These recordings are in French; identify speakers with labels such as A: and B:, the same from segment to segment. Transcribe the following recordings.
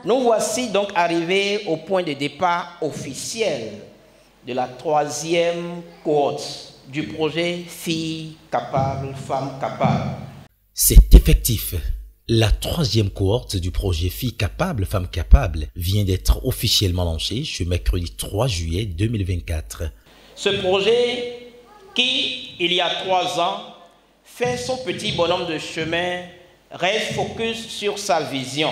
A: Nous voici donc arrivés au point de départ officiel de la 3e cohorte du projet Filles capables, femmes capables.
B: C'est effectif. La 3e cohorte du projet Filles capables, femmes capables vient d'être officiellement lancée ce mercredi 3 juillet 2024.
A: Ce projet qui, il y a 3 ans, fait son petit bonhomme de chemin, reste focus sur sa vision,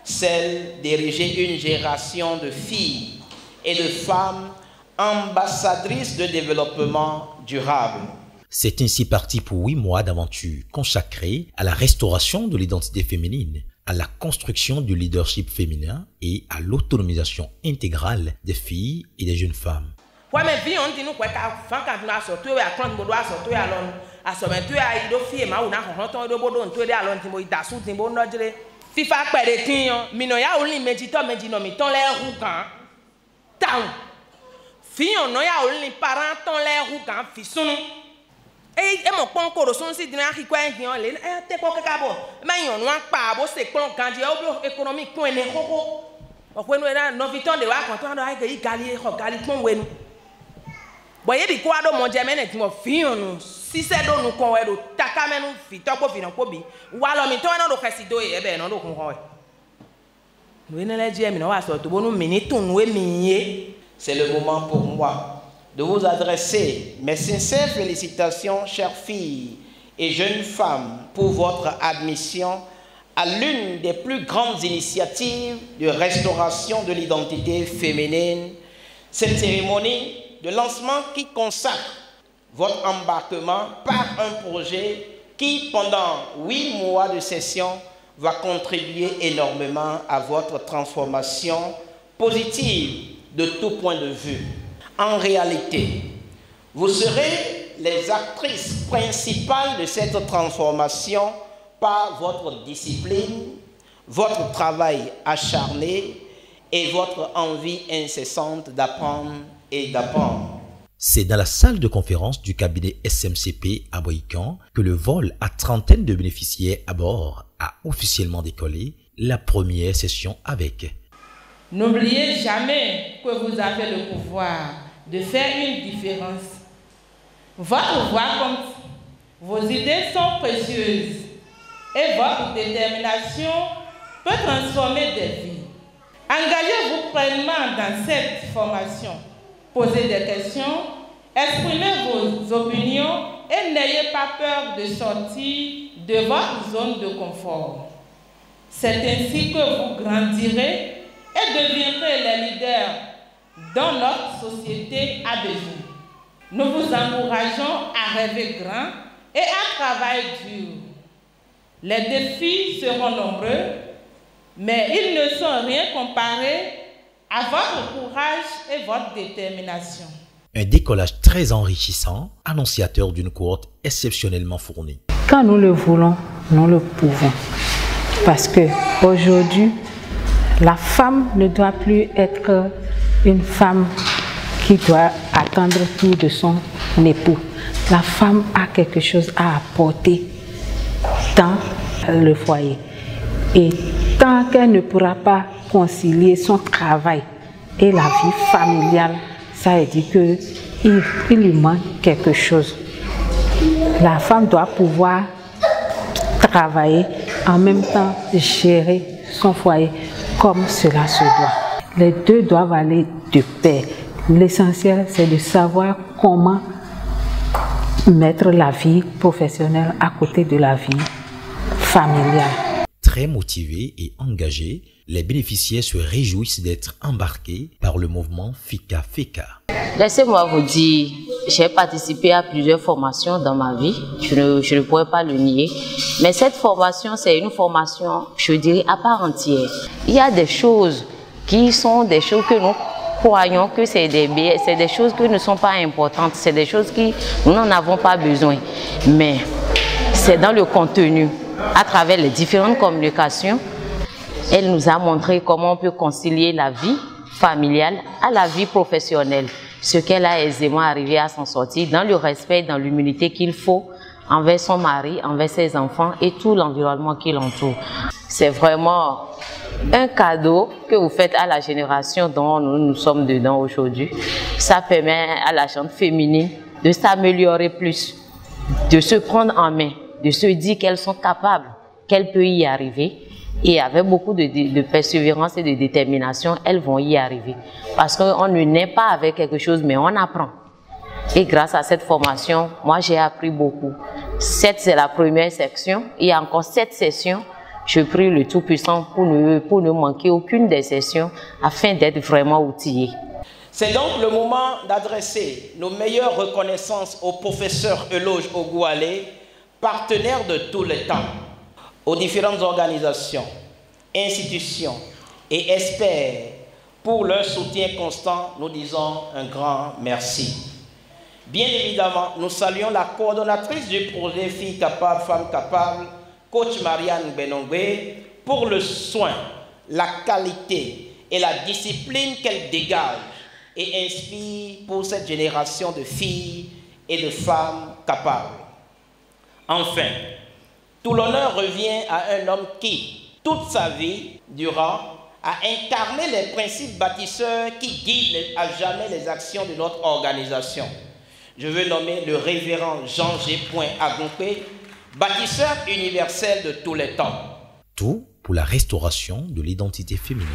A: celle d'ériger une génération de filles et de femmes ambassadrices de développement durable.
B: C'est ainsi parti pour 8 mois d'aventure consacrée à la restauration de l'identité féminine, à la construction du leadership féminin et à l'autonomisation intégrale des filles et des jeunes femmes.
A: Et mon pont corrossion si dina qui quoi le te ko kabo ma yon wa pa bo se klon gandi o économique point ne koko o ko no na no viton de wa konto ando ai ke gali ko gali pon wenu boye bi ko ado mo je mene ti mo fionu si se do nu kon we do takamenu fito ko fina ko bi wa lo mi to na do presido e be no do kun ko we ne le je mi no wa so to bonu minitun we miye. C'est le moment pour moi de vous adresser mes sincères félicitations, chères filles et jeunes femmes, pour votre admission à l'une des plus grandes initiatives de restauration de l'identité féminine. Cette cérémonie de lancement qui consacre votre embarquement par un projet qui, pendant 8 mois de session, va contribuer énormément à votre transformation positive de tout point de vue. En réalité, vous serez les actrices principales de cette transformation par votre discipline, votre travail acharné et votre envie incessante d'apprendre et d'apprendre.
B: C'est dans la salle de conférence du cabinet SMCP à Boïcan que le vol à trentaine de bénéficiaires à bord a officiellement décollé, la première session avec.
C: N'oubliez jamais que vous avez le pouvoir de faire une différence. Votre voix compte, vos idées sont précieuses et votre détermination peut transformer des vies. Engagez-vous pleinement dans cette formation. Posez des questions, exprimez vos opinions et n'ayez pas peur de sortir de votre zone de confort. C'est ainsi que vous grandirez et deviendrez les leaders dont notre société a besoin. Nous vous encourageons à rêver grand et à travailler dur. Les défis seront nombreux, mais ils ne sont rien comparés à votre courage et votre détermination.
B: Un décollage très enrichissant, annonciateur d'une cohorte exceptionnellement fournie.
D: Quand nous le voulons, nous le pouvons. Parce que aujourd'hui, la femme ne doit plus être une femme qui doit attendre tout de son époux. La femme a quelque chose à apporter dans le foyer. Et tant qu'elle ne pourra pas concilier son travail et la vie familiale, ça veut dire qu'il lui manque quelque chose. La femme doit pouvoir travailler, en même temps gérer son foyer comme cela se doit. Les deux doivent aller de pair. L'essentiel, c'est de savoir comment mettre la vie professionnelle à côté de la vie familiale.
B: Très motivés et engagés, les bénéficiaires se réjouissent d'être embarqués par le mouvement FICA FECA.
E: Laissez-moi vous dire, j'ai participé à plusieurs formations dans ma vie, je ne pourrais pas le nier, mais cette formation, c'est une formation, je dirais, à part entière. Il y a des choses qui sont des choses que nous croyons que c'est des choses qui ne sont pas importantes, c'est des choses qui nous n'en avons pas besoin, mais c'est dans le contenu, à travers les différentes communications. Elle nous a montré comment on peut concilier la vie familiale à la vie professionnelle, ce qu'elle a aisément arrivé à s'en sortir dans le respect, dans l'humilité qu'il faut envers son mari, envers ses enfants et tout l'environnement qui l'entoure. C'est vraiment un cadeau que vous faites à la génération dont nous sommes dedans aujourd'hui. Ça permet à la gente féminine de s'améliorer plus, de se prendre en main, de se dire qu'elles sont capables, qu'elles peuvent y arriver. Et avec beaucoup de persévérance et de détermination, elles vont y arriver. Parce qu'on ne naît pas avec quelque chose, mais on apprend. Et grâce à cette formation, moi j'ai appris beaucoup. C'est la première section. Il y a encore 7 sessions. Je prie le Tout-Puissant pour ne manquer aucune des sessions afin d'être vraiment outillé.
F: C'est donc le moment d'adresser nos meilleures reconnaissances au professeur Eloge Ogoualé, partenaire de tous les temps, aux différentes organisations, institutions et experts pour leur soutien constant. Nous disons un grand merci. Bien évidemment, nous saluons la coordonnatrice du projet Filles Capables, Femmes Capables, coach Marianne Benongwe, pour le soin, la qualité et la discipline qu'elle dégage et inspire pour cette génération de filles et de femmes capables. Enfin, tout l'honneur revient à un homme qui, toute sa vie durant, a incarné les principes bâtisseurs qui guident à jamais les actions de notre organisation. Je veux nommer le révérend Jean G. Agompé, bâtisseur universel de tous les temps.
B: Tout pour la restauration de l'identité féminine.